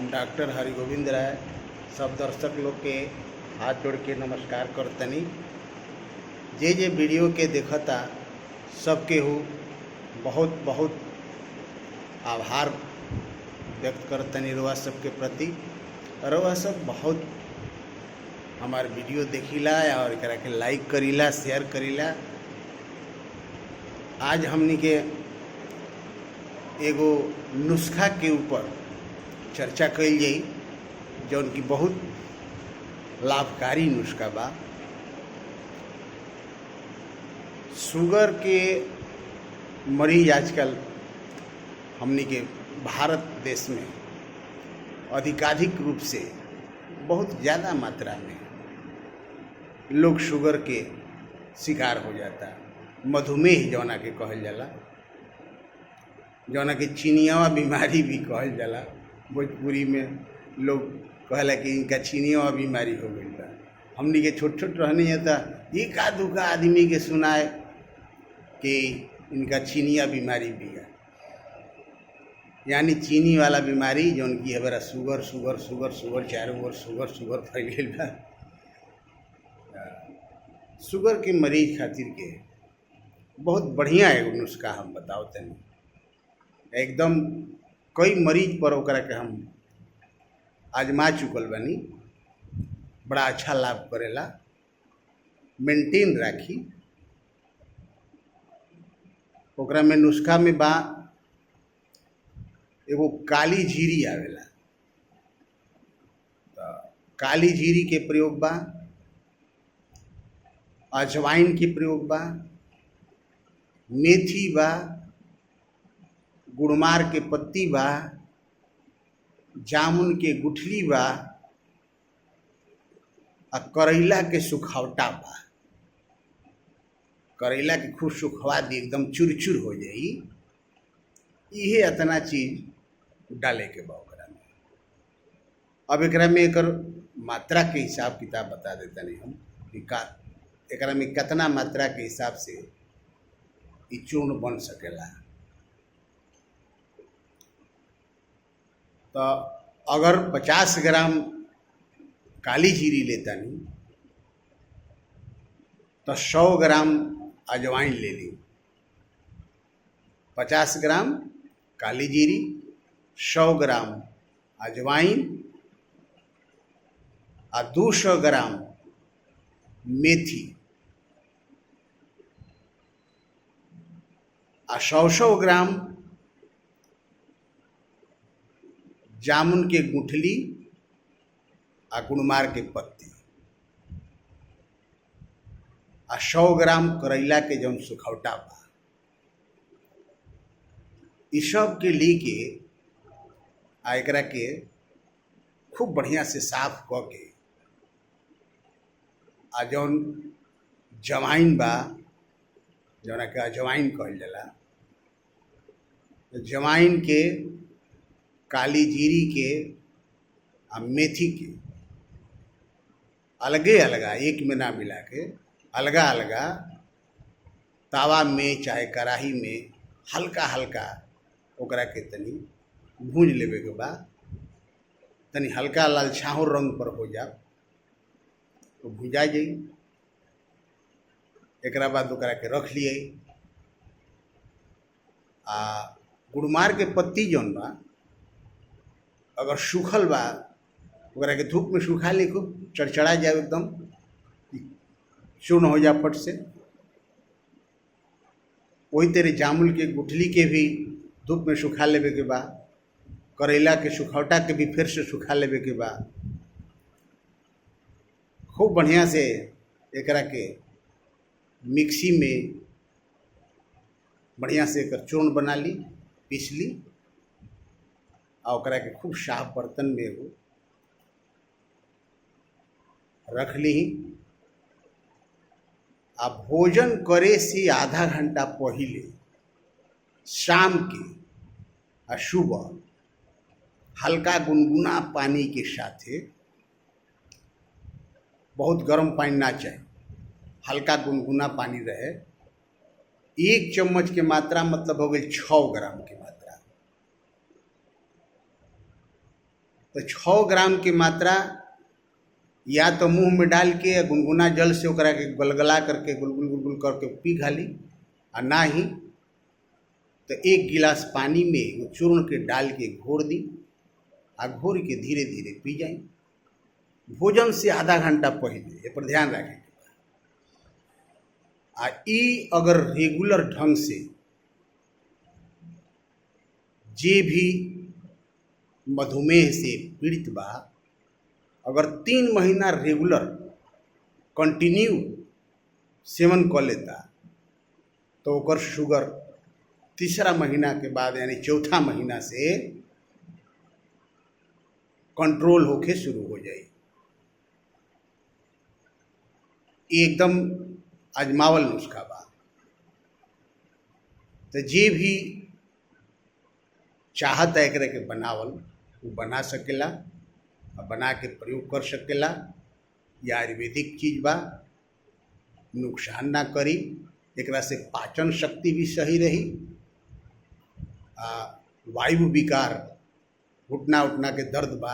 हम डॉक्टर हरिगोविंद राय सब दर्शक लोग के हाथ जोड़ के नमस्कार करतनी। जे जे वीडियो के देखता सबके हो बहुत बहुत आभार व्यक्त करतनी रउआ सबके प्रति। रउआ सब बहुत हमार वीडियो देखिला और एकरा के लाइक करीला, शेयर करीला। आज हमनी के एगो नुस्खा के ऊपर चर्चा कइल जाई जौन की बहुत लाभकारी नुस्खा बा। शुगर के मरीज आजकल हमनी के भारत देश में अधिकाधिक रूप से बहुत ज़्यादा मात्रा में लोग शुगर के शिकार हो जाता। मधुमेह जौना के कहल जाला, जौना के चीनियावा बीमारी भी कहल जाला। भोजपुरी में लोग कहला कि इनका चीनियावा बीमारी हो गई बा। हमनी के छोट छोट रहनी है तो एक आधुका आदमी के सुनाए कि इनका चीनिया बीमारी भी है, यानी चीनी वाला बीमारी जौन की है बड़ा शुगर शुगर शुगर शुगर चारों ओर शुगर शुगर फैल गई बा। शुगर के मरीज खातिर के बहुत बढ़िया एगो नुस्खा हम बताओ तनी। एकदम कई मरीज पर ओकरा के हम आजमा चुकल बानी, बड़ा अच्छा लाभ करेला। मेंटेन राखी ओकरा में नुस्खा में बा एगो काली जीरी आवेला। तो काली जीरी के प्रयोग बा, अजवाइन के प्रयोग बा, मेथी बा, गुड़मार के पत्ती बा, जामुन के गुठली बा, आ करैला के सुखौटा बा। करैला के खूब सुखवा दी, एकदम चुरचुर हो जाई। इहे इतना चीज डाले के बा ओकरा में। अब एकरा में एकर मात्रा के हिसाब किताब बता देता नहीं हम कि एकरा में कितना मात्रा के हिसाब से ई चूर्ण बन सकेला। तो अगर 50 ग्राम काली जीरी लेता नहीं तो 100 ग्राम अजवाइन ले ली। 50 ग्राम काली जीरी, 100 ग्राम अजवाइन और 200 ग्राम मेथी और 100 ग्राम जामुन के गुठली आ गुड़मार के पत्ती आ 100 ग्राम करैला के जौन सुखौटा बा। इ सब के ली के आ एकरा के खूब बढ़िया से साफ क के आ जौन जवाइन बा, जौना के अजवाइन कहल जाला, जवाइन के, काली जीरी के आ मेथी के अलगे अलगा, एक में ना मिला के अलगा अलगा तावा में चाहे कढ़ाई में हल्का हल्का ओकरा के तनी भूंज लेवे के बा। तनी हल्का लालछाहुर रंग पर हो जा तो भुजा जाई। एकरा बाद ओकरा के रख लिए। आ गुड़मार के पत्ती जौन बा अगर सूखल बा ओकरा के धूप में सुखा ली, खूब चढ़चढ़ा जाए, एकदम चूर्ण हो जा फट से। वही तेरे जामुन के गुठली के भी धूप में सुखा लेवे के बा। करैला के सुखौटा के भी फिर से सुखा लेवे के बा। खूब बढ़िया से एकरा के मिक्सी में बढ़िया से एकर चूर्ण बना ली, पीस ली आ ओकरा के खूब साफ बर्तन में एगो रख ली। आ भोजन करे से आधा घंटा पहले शाम के आ सुबह हल्का गुनगुना पानी के साथे, बहुत गर्म पानी ना चाहे, हल्का गुनगुना पानी रहे। 1 चम्मच के मात्रा मतलब हो गई 6 ग्राम की मात्रा। तो 6 ग्राम की मात्रा या तो मुंह में डाल के या गुनगुना जल से ओकरा के गलगला करके गुलगुल गुलगुल करके पी घाली, और ना ही तो 1 गिलास पानी में वो चूर्ण के डाल के घोर दी, आ घोर के धीरे धीरे पी जाए। भोजन से आधा घंटा पहले ये पर ध्यान रखें। आ ई अगर रेगुलर ढंग से जे भी मधुमेह से पीड़ित बा, अगर 3 महीना रेगुलर कंटिन्यू सेवन कर लेता तो ओकर शुगर तीसरा महीना के बाद यानी चौथा महीना से कंट्रोल होके शुरू हो जाए। एकदम आजमावल नुस्खा बा। तो जे भी चाहत है एकरे के बनावल वो बना सकेला और बना के प्रयोग कर सकेला। यह आयुर्वेदिक चीज बा, नुकसान ना करी, एकरा से पाचन शक्ति भी सही रही, वायु विकार घुटना उठना के दर्द बा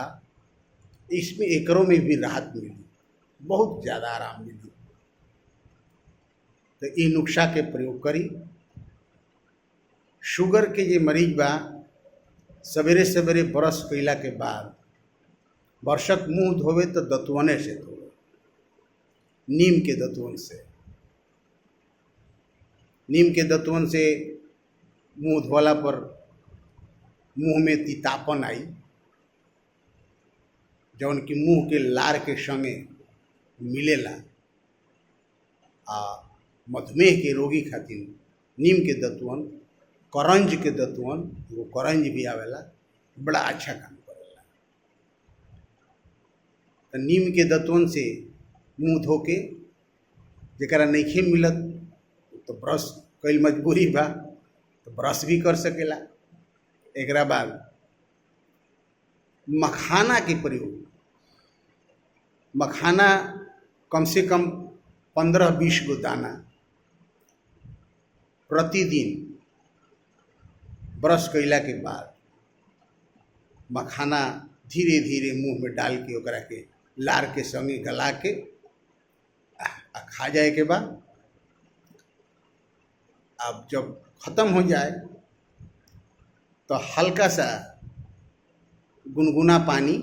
इसमें एकरों में भी राहत मिली, बहुत ज़्यादा आराम मिली। तो ये नुस्खा के प्रयोग करी। शुगर के जे मरीज बा सवेरे सवेरे ब्रश कैला के बाद बरसक मुंह धोवे तो दतवने से धोवे, नीम के दतवन से। नीम के दतवन से मुंह धोला पर मुंह में तीतापन आई, जौन कि मुंह के लार के संगे मिलेला। मधुमेह के रोगी खातिर नीम के दतवन, करंज के दतवन, वो करंज भी आवेला, बड़ा अच्छा काम करेला। तो नीम के दतवन से मुंह धो के, जरा नइखे मिलत तो ब्रश कईल मजबूरी बा तो ब्रश भी कर सकेला। एकरा बाद मखाना के प्रयोग, मखाना कम से कम 15-20 गो दाना प्रतिदिन ब्रश कैला के बाद मखाना धीरे धीरे मुंह में डाल के ओकरा के लार के संगे गला के खा जाए के बाद, अब जब ख़त्म हो जाए तो हल्का सा गुनगुना पानी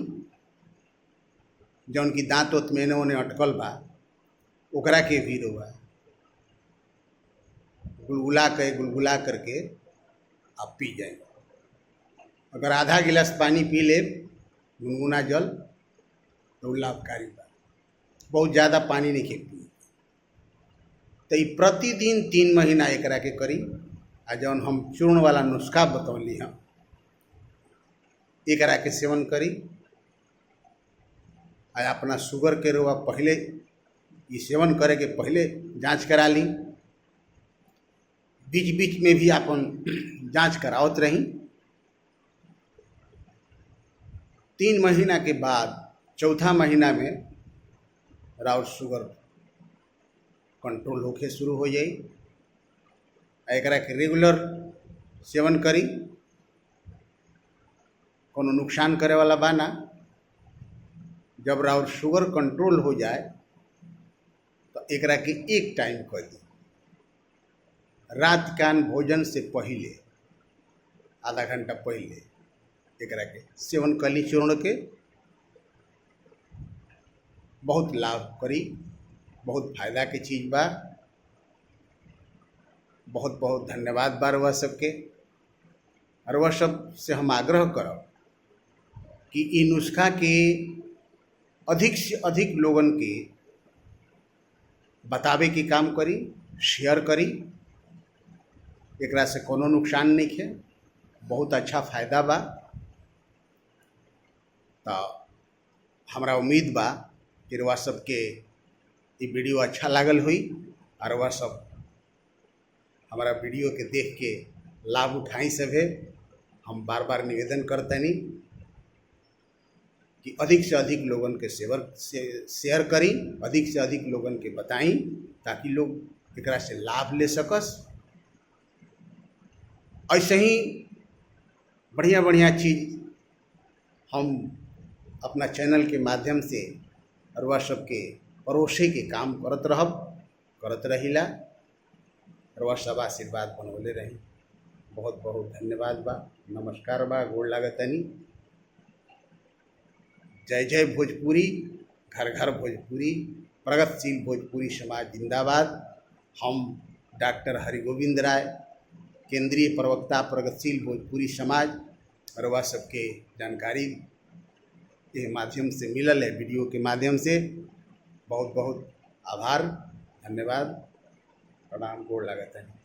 जौन की दांत उत में ओने अटकल बा ओकरा के भी रोआ गुलगुला करके आप पी जाए। अगर आधा गिलास पानी पी ले गुनगुना जल तो लाभकारी बा, बहुत ज़्यादा पानी नहीं खे पी। तो ये प्रतिदिन 3 महीना एकरा के करी। आ जौन हम चूर्ण वाला नुस्खा बतौली हम एकरा के सेवन करी। आ अपना शुगर के रोआ पहले ये सेवन करे के पहले जांच करा ली, बीच बीच में भी अपन जांच करावत रही। 3 महीना के बाद चौथा महीना में राउर शुगर कंट्रोल होके शुरू हो जाई। एकरा के रेगुलर सेवन करी, कोनो नुकसान करे वाला बा ना। जब राउर शुगर कंट्रोल हो जाए तो एकरा के एक टाइम कर दी, रात कान भोजन से पहले आधा घंटा पहले एकरा के सेवन कली चूर्ण के, बहुत लाभ करी, बहुत फायदा के चीज़ बा। बहुत बहुत धन्यवाद बा रउआ सबके। और वह सब से हम आग्रह करब कि इ नुस्खा के अधिक से अधिक लोगन के बतावे के काम करी, शेयर करी। एकरा से कोनो नुकसान नहीं है, बहुत अच्छा फायदा बा। तो हमरा उम्मीद बा कि रउआ सबके ये वीडियो अच्छा लागल हुई और रउआ सब हमारा वीडियो के देख के लाभ उठाई सभे। हम बार बार निवेदन करतनी कि अधिक से अधिक लोगन के शेयर करी, अधिक से अधिक लोगन के बताई ताकि लोग एकरा से लाभ ले सकस। ऐसे ही बढ़िया बढ़िया चीज़ हम अपना चैनल के माध्यम से रउआ सबके परोसे के काम करत रहिला। रउआ सब आशीर्वाद बनवले रही। बहुत बहुत धन्यवाद बा। नमस्कार बा। गोड़ लागतनी। जय जय भोजपुरी, घर घर भोजपुरी, प्रगतिशील भोजपुरी समाज जिंदाबाद। हम डॉक्टर हरिगोविंद राय, केंद्रीय प्रवक्ता प्रगतिशील भोजपुरी समाज, रउआ सबके जानकारी के माध्यम से मिलल है, वीडियो के माध्यम से। बहुत बहुत आभार, धन्यवाद, प्रणाम, गोड़ लागतनी।